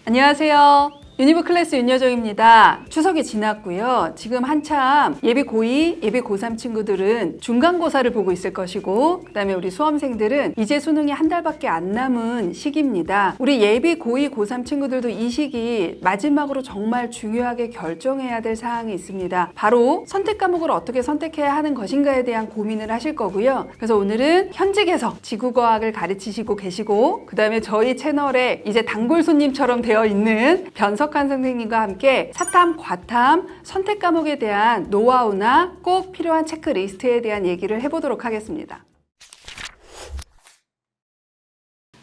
안녕하세요. 유니브 클래스 윤여정입니다. 추석이 지났고요. 지금 한참 예비 고2, 예비 고3 친구들은 중간고사를 보고 있을 것이고, 그다음에 우리 수험생들은 이제 수능이 한 달밖에 안 남은 시기입니다. 우리 예비 고2, 고3 친구들도 이 시기 마지막으로 정말 중요하게 결정해야 될 사항이 있습니다. 바로 선택 과목을 어떻게 선택해야 하는 것인가에 대한 고민을 하실 거고요. 그래서 오늘은 현직에서 지구과학을 가르치시고 계시고, 그다음에 저희 채널에 이제 단골 손님처럼 되어 있는 변석한 선생님과 함께 사탐, 과탐, 선택 과목에 대한 노하우나 꼭 필요한 체크리스트에 대한 얘기를 해보도록 하겠습니다.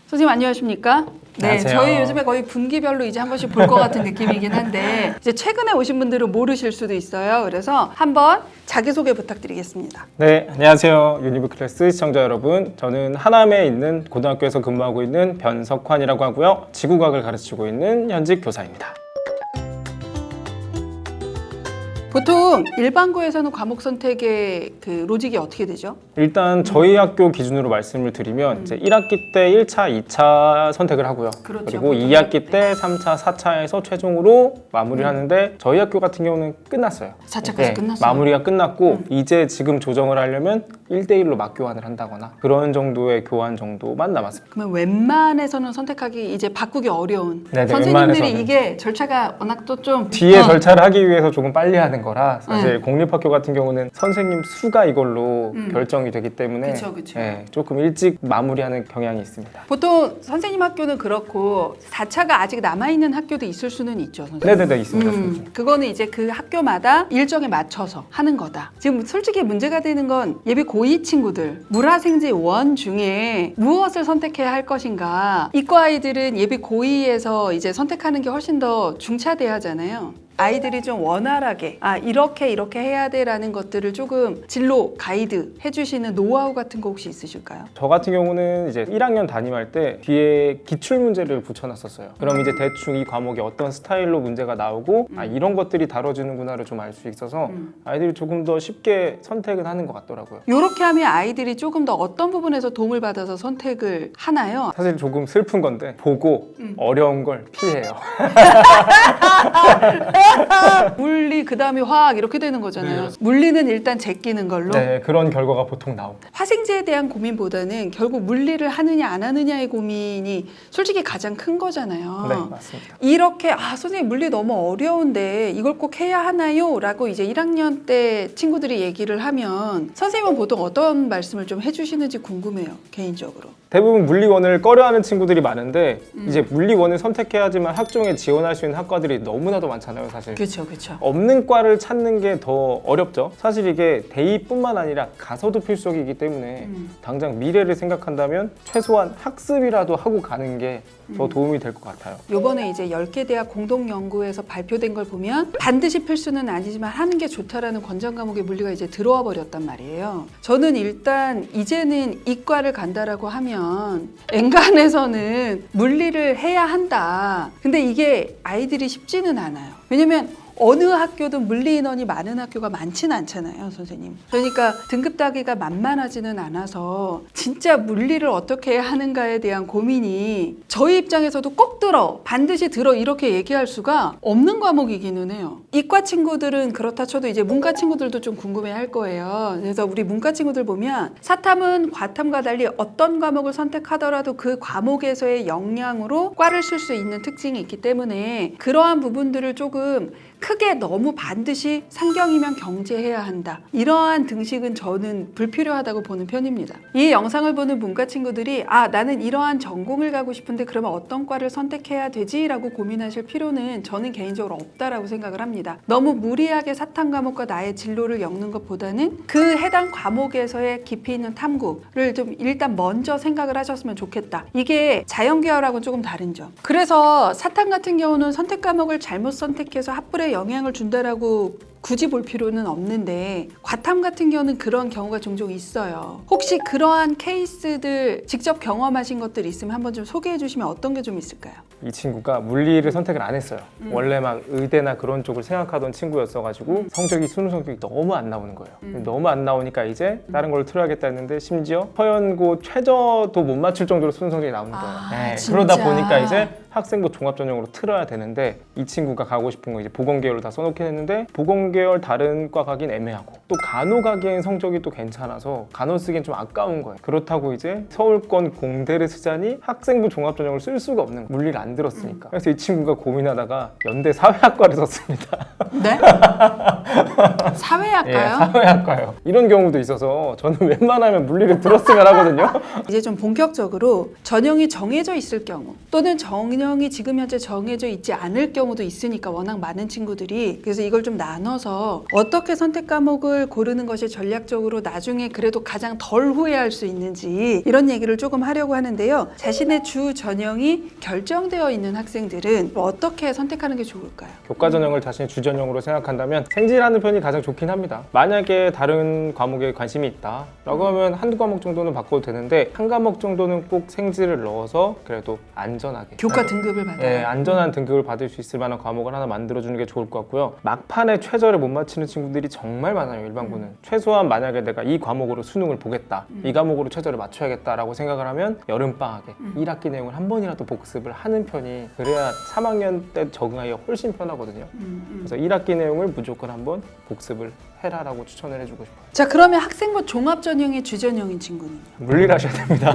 선생님 안녕하십니까? 네, 안녕하세요. 저희 요즘에 거의 분기별로 이제 한 번씩 볼 것 같은 느낌이긴 한데 이제 최근에 오신 분들은 모르실 수도 있어요. 그래서 한번 자기소개 부탁드리겠습니다. 네, 안녕하세요. 유니브 클래스 시청자 여러분. 저는 하남에 있는 고등학교에서 근무하고 있는 변석환이라고 하고요. 지구과학을 가르치고 있는 현직 교사입니다. 보통 일반고에서는 과목 선택의 그 로직이 어떻게 되죠? 일단 저희 학교 기준으로 말씀을 드리면 이제 1학기 때 1차, 2차 선택을 하고요. 그렇죠. 그리고 2학기 때 3차, 4차에서 최종으로 마무리를 하는데 저희 학교 같은 경우는 끝났어요. 4차까지 끝났어요. 마무리가 끝났고 이제 지금 조정을 하려면 1대1로 맞교환을 한다거나 그런 정도의 교환 정도만 남았습니다. 그러면 웬만해서는 선택하기 이제 바꾸기 어려운 네네, 선생님들이 웬만해서는. 이게 절차가 워낙 또 좀 뒤에 절차를 하기 위해서 조금 빨리 하는 거라 사실 공립학교 같은 경우는 선생님 수가 이걸로 결정이 되기 때문에 그쵸. 예, 조금 일찍 마무리하는 경향이 있습니다. 보통 선생님 학교는 그렇고 4차가 아직 남아있는 학교도 있을 수는 있죠, 선생님. 네네네 있습니다. 그거는 이제 그 학교마다 일정에 맞춰서 하는 거다. 지금 솔직히 문제가 되는 건 예비 고2 친구들 물화생지 1 중에 무엇을 선택해야 할 것인가. 이과 아이들은 예비 고2에서 이제 선택하는 게 훨씬 더 중차대하잖아요. 아이들이 좀 원활하게 이렇게 해야 돼라는 것들을 조금 진로 가이드 해주시는 노하우 같은 거 혹시 있으실까요? 저 같은 경우는 이제 1학년 담임할 때 뒤에 기출 문제를 붙여놨었어요. 그럼 이제 대충 이 과목이 어떤 스타일로 문제가 나오고 이런 것들이 다뤄지는구나를 좀 알 수 있어서 아이들이 조금 더 쉽게 선택은 하는 것 같더라고요. 이렇게 하면 아이들이 조금 더 어떤 부분에서 도움을 받아서 선택을 하나요? 사실 조금 슬픈 건데 보고 어려운 걸 피해요. 물리 그다음에 화학 이렇게 되는 거잖아요. 물리는 일단 제끼는 걸로. 네, 그런 결과가 보통 나옵니다. 화생제에 대한 고민보다는 결국 물리를 하느냐 안 하느냐의 고민이 솔직히 가장 큰 거잖아요. 네, 맞습니다. 이렇게 선생님 물리 너무 어려운데 이걸 꼭 해야 하나요? 라고 이제 1학년 때 친구들이 얘기를 하면 선생님은 보통 어떤 말씀을 좀 해주시는지 궁금해요, 개인적으로. 대부분 물리원을 꺼려하는 친구들이 많은데 이제 물리원을 선택해야지만 학종에 지원할 수 있는 학과들이 너무나도 많잖아요, 사실. 그렇죠. 없는 과를 찾는 게 더 어렵죠. 사실 이게 대입뿐만 아니라 가서도 필수적이기 때문에 당장 미래를 생각한다면 최소한 학습이라도 하고 가는 게 더 도움이 될 것 같아요. 요번에 이제 10개 대학 공동연구에서 발표된 걸 보면 반드시 필수는 아니지만 하는 게 좋다라는 권장 과목의 물리가 이제 들어와 버렸단 말이에요. 저는 일단 이제는 이과를 간다라고 하면 엔간에서는 물리를 해야 한다. 근데 이게 아이들이 쉽지는 않아요. 왜냐면 어느 학교든 물리 인원이 많은 학교가 많지는 않잖아요, 선생님. 그러니까 등급 따기가 만만하지는 않아서 진짜 물리를 어떻게 해야 하는가에 대한 고민이 저희 입장에서도 꼭 반드시 들어 이렇게 얘기할 수가 없는 과목이기는 해요. 이과 친구들은 그렇다 쳐도 이제 문과 친구들도 좀 궁금해할 거예요. 그래서 우리 문과 친구들 보면 사탐은 과탐과 달리 어떤 과목을 선택하더라도 그 과목에서의 역량으로 과를 쓸 수 있는 특징이 있기 때문에 그러한 부분들을 조금 크게 너무 반드시 상경이면 경제해야 한다. 이러한 등식은 저는 불필요하다고 보는 편입니다. 이 영상을 보는 문과 친구들이 나는 이러한 전공을 가고 싶은데 그러면 어떤 과를 선택해야 되지? 라고 고민하실 필요는 저는 개인적으로 없다라고 생각을 합니다. 너무 무리하게 사탐 과목과 나의 진로를 엮는 것보다는 그 해당 과목에서의 깊이 있는 탐구를 좀 일단 먼저 생각을 하셨으면 좋겠다. 이게 자연계열하고는 조금 다른 점. 그래서 사탐 같은 경우는 선택 과목을 잘못 선택해서 학불에 영향을 준다라고 굳이 볼 필요는 없는데 과탐 같은 경우는 그런 경우가 종종 있어요. 혹시 그러한 케이스들 직접 경험하신 것들 있으면 한번 좀 소개해 주시면 어떤 게 좀 있을까요? 이 친구가 물리를 선택을 안 했어요. 원래 막 의대나 그런 쪽을 생각하던 친구였어가지고 성적이 수능 성적이 너무 안 나오는 거예요. 너무 안 나오니까 이제 다른 걸로 틀어야겠다 했는데 심지어 서연고 최저도 못 맞출 정도로 수능 성적이 나오는 거예요. 네, 진짜? 그러다 보니까 이제 학생부 종합 전형으로 틀어야 되는데 이 친구가 가고 싶은 거 이제 보건계열로 다 써놓긴 했는데 보건계열 다른 과 가긴 애매하고 또 간호 가기엔 성적이 또 괜찮아서 간호 쓰기엔 좀 아까운 거예요. 그렇다고 이제 서울권 공대를 쓰자니 학생부 종합 전형을 쓸 수가 없는 거예요. 물리를 안 들었으니까. 그래서 이 친구가 고민하다가 연대 사회학과를 썼습니다. 네? 사회학과요? 예, 사회학과요. 이런 경우도 있어서 저는 웬만하면 물리를 들었으면 하거든요. 이제 좀 본격적으로 전형이 정해져 있을 경우 또는 전형이 지금 현재 정해져 있지 않을 경우도 있으니까 워낙 많은 친구들이 그래서 이걸 좀 나눠서 어떻게 선택 과목을 고르는 것이 전략적으로 나중에 그래도 가장 덜 후회할 수 있는지 이런 얘기를 조금 하려고 하는데요. 자신의 주 전형이 결정되어 있는 학생들은 어떻게 선택하는 게 좋을까요? 교과 전형을 자신의 주 전형으로 생각한다면 생지라는 편이 가장 좋긴 합니다. 만약에 다른 과목에 관심이 있다 라고 하면 한두 과목 정도는 바꿔도 되는데 한 과목 정도는 꼭 생지를 넣어서 그래도 안전하게 교과 등급을 받아요. 네, 안전한 등급을 받을 수 있을 만한 과목을 하나 만들어주는 게 좋을 것 같고요. 막판에 최저를 못 맞히는 친구들이 정말 많아요. 일반고는. 최소한 만약에 내가 이 과목으로 수능을 보겠다. 이 과목으로 최저를 맞춰야겠다라고 생각을 하면 여름방학에 1학기 내용을 한 번이라도 복습을 하는 편이 그래야 3학년 때 적응하기가 훨씬 편하거든요. 그래서 1학기 내용을 무조건 한번 복습을 해라라고 추천을 해주고 싶어요. 자, 그러면 학생부 종합전형의 주전형인 친구는? 물리를 하셔야 됩니다.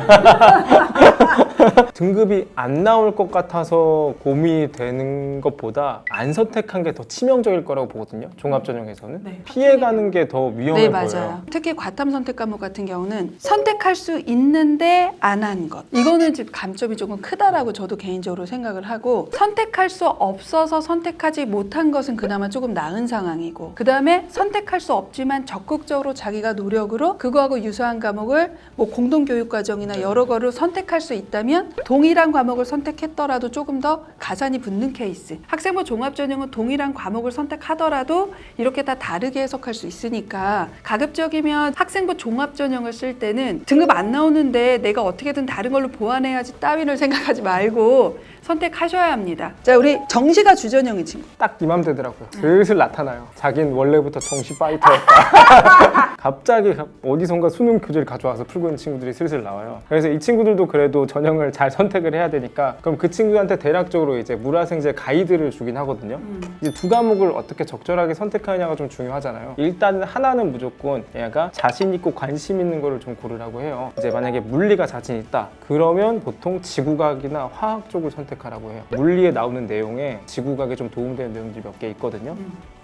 등급이 안 나올 것 같아서 고민이 되는 것보다 안 선택한 게 더 치명적일 거라고 보거든요. 종합전형에서는. 네. 피해가는 게 더 위험해 네, 보여요. 맞아요. 특히 과탐 선택 과목 같은 경우는 선택할 수 있는데 안 한 것. 이거는 지금 감점이 조금 크다라고 저도 개인적으로 생각을 하고 선택할 수 없어서 선택하지 못한 것은 그나마 조금 나은 상황이고 그 다음에 선택할 수 없지만 적극적으로 자기가 노력으로 그거하고 유사한 과목을 뭐 공동교육과정이나 여러 거를 선택할 수 있다면 동일한 과목을 선택했더라도 조금 더 가산이 붙는 케이스. 학생부 종합전형은 동일한 과목을 선택하더라도 이렇게 다 다르게 해석할 수 있으니까 가급적이면 학생부 종합전형을 쓸 때는 등급 안 나오는데 내가 어떻게든 다른 걸로 보완해야지 따위를 생각하지 말고 선택하셔야 합니다. 자, 우리 정시가 주전형인 친구. 딱 이맘때더라고요. 슬슬 나타나요. 자긴 원래부터 정시 파이터였다. 갑자기 어디선가 수능 교재를 가져와서 풀고 있는 친구들이 슬슬 나와요. 그래서 이 친구들도 그래도 전형을 잘 선택을 해야 되니까 그럼 그 친구한테 대략적으로 이제 물화생제 가이드를 주긴 하거든요. 이제 두 과목을 어떻게 적절하게 선택하느냐가 좀 중요하잖아요. 일단 하나는 무조건 얘가 자신 있고 관심 있는 거를 좀 고르라고 해요. 이제 만약에 물리가 자신 있다. 그러면 보통 지구과학이나 화학 쪽을 선택하라고 해요. 물리에 나오는 내용에 지구과학에 좀 도움되는 내용들이 몇 개 있거든요.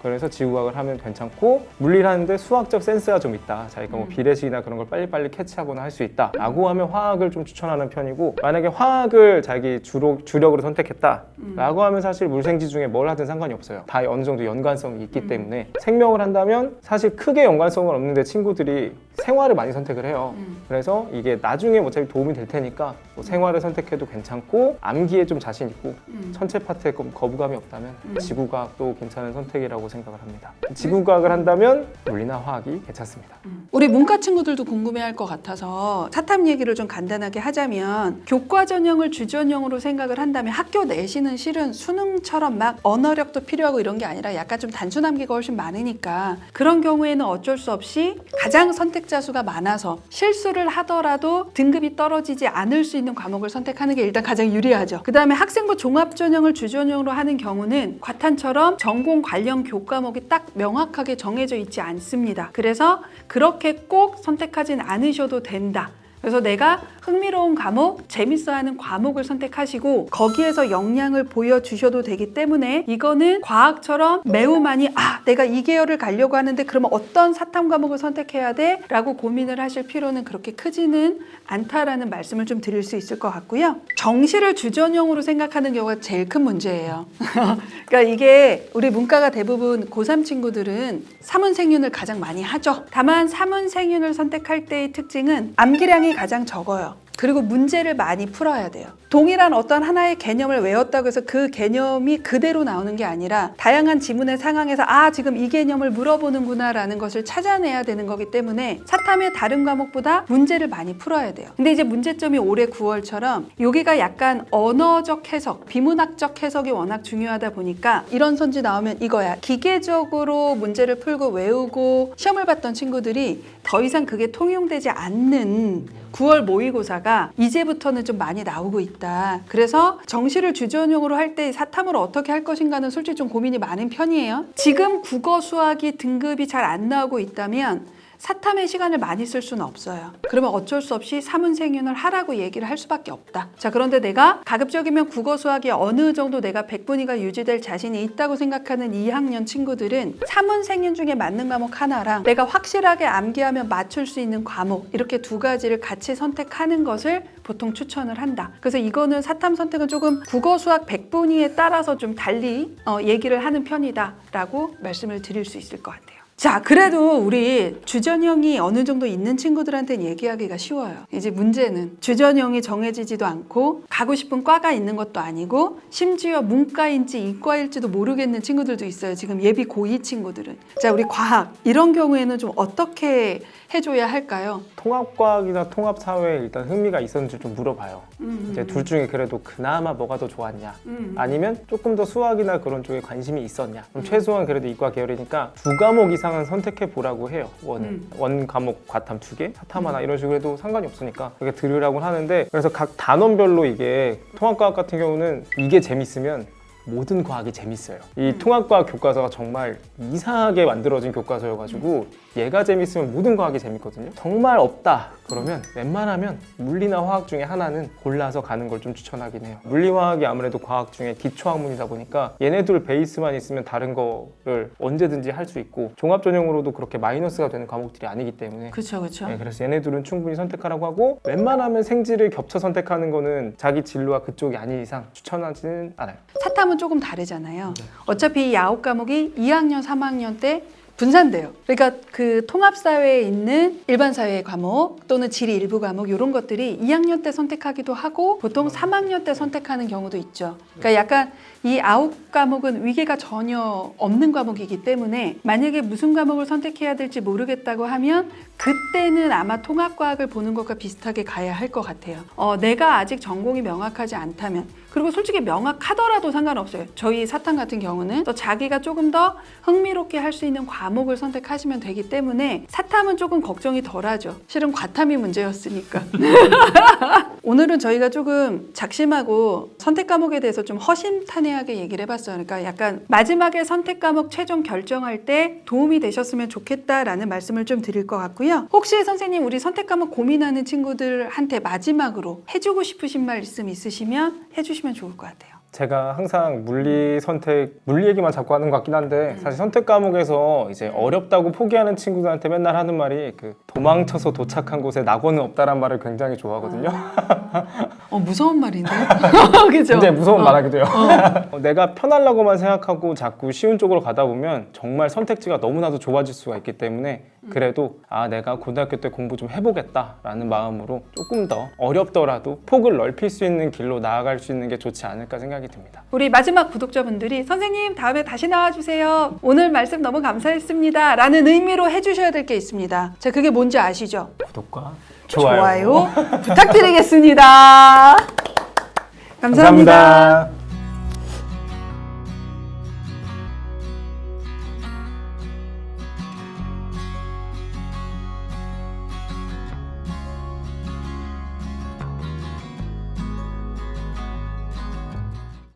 그래서 지구과학을 하면 괜찮고 물리를 하는데 수학적 센스가 좀 있다. 자기가 뭐 비례식이나 그런 걸 빨리빨리 캐치하거나 할 수 있다. 라고 하면 화학을 좀 추천하는 편이고 만약에 화학을 자기 주력으로 선택했다. 라고 하면 사실 물생지 중에 뭘 하든 상관이 없어요. 다 어느 정도 연관성이 있기 때문에 생명을 한다면 사실 크게 연관성은 없는데 친구들이 생활을 많이 선택을 해요. 그래서 이게 나중에 어차피 도움이 될 테니까 뭐 생활을 선택해도 괜찮고 암기에 좀 자신 있고 천체 파트에 거부감이 없다면 지구과학도 괜찮은 선택이라고 생각을 합니다. 지구과학을 한다면 물리나 화학이 괜찮습니다. 우리 문과 친구들도 궁금해할 것 같아서 사탐 얘기를 좀 간단하게 하자면 교과 전형을 주전형으로 생각을 한다면 학교 내신은 실은 수능처럼 막 언어력도 필요하고 이런 게 아니라 약간 좀 단순 암기가 훨씬 많으니까 그런 경우에는 어쩔 수 없이 가장 선택자 수가 많아서 실수를 하더라도 등급이 떨어지지 않을 수 있는 과목을 선택하는 게 일단 가장 유리하죠. 그 다음에 학생부 종합전형을 주전형으로 하는 경우는 과탐처럼 전공 관련 교과목이 딱 명확하게 정해져 있지 않습니다. 그래서 그렇게 꼭 선택하진 않으셔도 된다. 그래서 내가 흥미로운 과목, 재밌어하는 과목을 선택하시고 거기에서 역량을 보여주셔도 되기 때문에 이거는 과학처럼 매우 많이 내가 이 계열을 가려고 하는데 그러면 어떤 사탐 과목을 선택해야 돼? 라고 고민을 하실 필요는 그렇게 크지는 않다라는 말씀을 좀 드릴 수 있을 것 같고요. 정시를 주전형으로 생각하는 경우가 제일 큰 문제예요. 그러니까 이게 우리 문과가 대부분 고3 친구들은 사문생윤을 가장 많이 하죠. 다만 사문생윤을 선택할 때의 특징은 암기량이 가장 적어요. 그리고 문제를 많이 풀어야 돼요. 동일한 어떤 하나의 개념을 외웠다고 해서 그 개념이 그대로 나오는 게 아니라 다양한 지문의 상황에서 지금 이 개념을 물어보는구나 라는 것을 찾아내야 되는 거기 때문에 사탐의 다른 과목보다 문제를 많이 풀어야 돼요. 근데 이제 문제점이 올해 9월처럼 여기가 약간 언어적 해석, 비문학적 해석이 워낙 중요하다 보니까 이런 선지 나오면 이거야. 기계적으로 문제를 풀고 외우고 시험을 봤던 친구들이 더 이상 그게 통용되지 않는 9월 모의고사가 이제부터는 좀 많이 나오고 있다. 그래서 정시를 주전형으로 할 때 사탐을 어떻게 할 것인가는 솔직히 좀 고민이 많은 편이에요. 지금 국어, 수학이 등급이 잘 안 나오고 있다면 사탐의 시간을 많이 쓸 수는 없어요. 그러면 어쩔 수 없이 사문생윤을 하라고 얘기를 할 수밖에 없다. 자, 그런데 내가 가급적이면 국어, 수학이 어느 정도 내가 100분위가 유지될 자신이 있다고 생각하는 2학년 친구들은 사문생윤 중에 맞는 과목 하나랑 내가 확실하게 암기하면 맞출 수 있는 과목 이렇게 두 가지를 같이 선택하는 것을 보통 추천을 한다. 그래서 이거는 사탐 선택은 조금 국어, 수학 100분위에 따라서 좀 달리 얘기를 하는 편이다라고 말씀을 드릴 수 있을 것 같아요. 자, 그래도 우리 주전형이 어느 정도 있는 친구들한테는 얘기하기가 쉬워요. 이제 문제는 주전형이 정해지지도 않고 가고 싶은 과가 있는 것도 아니고 심지어 문과인지 이과일지도 모르겠는 친구들도 있어요. 지금 예비 고2 친구들은. 자, 우리 과학 이런 경우에는 좀 어떻게 해줘야 할까요? 통합과학이나 통합사회에 일단 흥미가 있었는지 좀 물어봐요. 이제 둘 중에 그래도 그나마 뭐가 더 좋았냐, 아니면 조금 더 수학이나 그런 쪽에 관심이 있었냐. 그럼 최소한 그래도 이과 계열이니까 2과목 이상은 선택해 보라고 해요. 원 과목 과탐 2개, 사탐 하나 이런 식으로 해도 상관이 없으니까 그렇게 들으라고 하는데, 그래서 각 단원별로 이게 통합과학 같은 경우는 이게 재밌으면 모든 과학이 재밌어요. 이 통합과학 교과서가 정말 이상하게 만들어진 교과서여가지고 얘가 재밌으면 모든 과학이 재밌거든요. 정말 없다 그러면 웬만하면 물리나 화학 중에 하나는 골라서 가는 걸 좀 추천하긴 해요. 물리화학이 아무래도 과학 중에 기초학문이다 보니까 얘네들 베이스만 있으면 다른 거를 언제든지 할 수 있고 종합 전형으로도 그렇게 마이너스가 되는 과목들이 아니기 때문에 그렇죠. 네, 그래서 얘네들은 충분히 선택하라고 하고, 웬만하면 생지를 겹쳐 선택하는 거는 자기 진로와 그쪽이 아닌 이상 추천하지는 않아요. 사탐은 조금 다르잖아요. 어차피 이 9과목이 2학년, 3학년 때 분산돼요. 그러니까 그 통합사회에 있는 일반사회 과목 또는 지리 일부 과목 이런 것들이 2학년 때 선택하기도 하고 보통 3학년 때 선택하는 경우도 있죠. 그러니까 약간 이 9과목은 위계가 전혀 없는 과목이기 때문에 만약에 무슨 과목을 선택해야 될지 모르겠다고 하면 그때는 아마 통합과학을 보는 것과 비슷하게 가야 할 것 같아요. 내가 아직 전공이 명확하지 않다면, 그리고 솔직히 명확하더라도 상관없어요. 저희 사탐 같은 경우는 또 자기가 조금 더 흥미롭게 할 수 있는 과목을 선택하시면 되기 때문에 사탐은 조금 걱정이 덜하죠. 실은 과탐이 문제였으니까. 오늘은 저희가 조금 작심하고 선택 과목에 대해서 좀 허심탄회하게 얘기를 해봤어요. 그러니까 약간 마지막에 선택 과목 최종 결정할 때 도움이 되셨으면 좋겠다라는 말씀을 좀 드릴 것 같고요. 혹시 선생님 우리 선택 과목 고민하는 친구들한테 마지막으로 해주고 싶으신 말씀 있으시면 해주시면 좋을 것 같아요. 제가 항상 물리 얘기만 자꾸 하는 것 같긴 한데, 사실 선택 과목에서 이제 어렵다고 포기하는 친구들한테 맨날 하는 말이 그 도망쳐서 도착한 곳에 낙원은 없다란 말을 굉장히 좋아하거든요. 무서운 말인데? 그죠? 굉장히 무서운 말하기도 해요. 내가 편하려고만 생각하고 자꾸 쉬운 쪽으로 가다 보면 정말 선택지가 너무나도 좁아질 수가 있기 때문에 그래도 내가 고등학교 때 공부 좀 해보겠다라는 마음으로 조금 더 어렵더라도 폭을 넓힐 수 있는 길로 나아갈 수 있는 게 좋지 않을까 생각이 듭니다. 우리 마지막 구독자분들이 선생님 다음에 다시 나와주세요. 오늘 말씀 너무 감사했습니다. 라는 의미로 해주셔야 될 게 있습니다. 자, 그게 뭔지 아시죠? 구독과 좋아요 부탁드리겠습니다. 감사합니다.